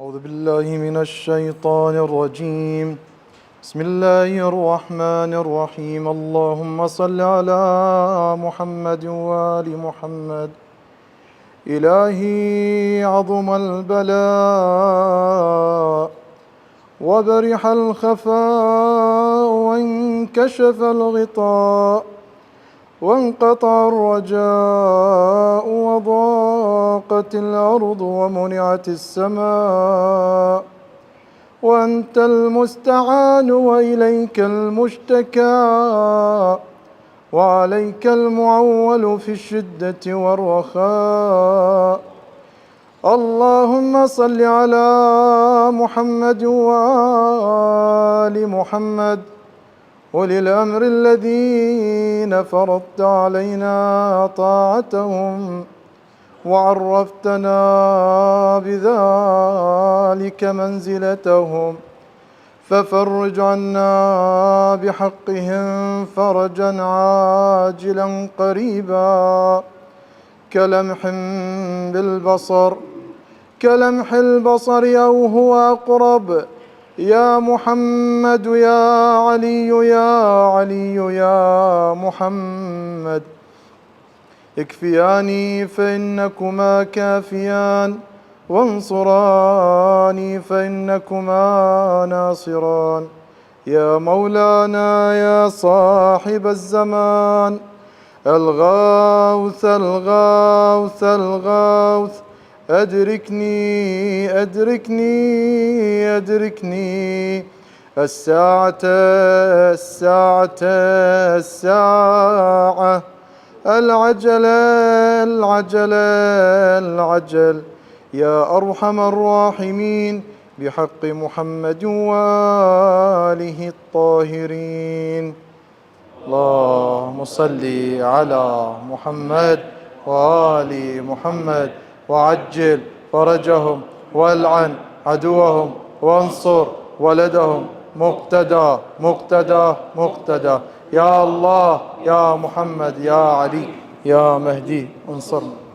أعوذ بالله من الشيطان الرجيم. بسم الله الرحمن الرحيم. اللهم صل على محمد وآل محمد. إلهي عظم البلاء وبرح الخفاء وانكشف الغطاء وانقطع الرجاء وضاقت الأرض ومنعت السماء، وأنت المستعان وإليك المشتكى، وعليك المعول في الشدة والرخاء. اللهم صل على محمد وآل محمد أولي الأمر الذين فرضت علينا طاعتهم وعرفتنا بذلك منزلتهم، ففرج عنا بحقهم فرجا عاجلا قريبا كلمح بالبصر، كلمح البصر أو هو أقرب. يا محمد يا علي يا علي يا محمد، اكفياني فإنكما كافيان، وانصراني فإنكما ناصران. يا مولانا يا صاحب الزمان، الغوث الغوث الغوث، أدركني أدركني أدركني، الساعة الساعة الساعة، العجل العجل العجل. يا أرحم الراحمين، بحق محمد وآله الطاهرين. اللهم صل على محمد وآل محمد، وعجل فرجهم، والعن عدوهم، وانصر ولدهم. مقتدى مقتدى مقتدى. يا الله يا محمد يا علي يا مهدي انصرنا.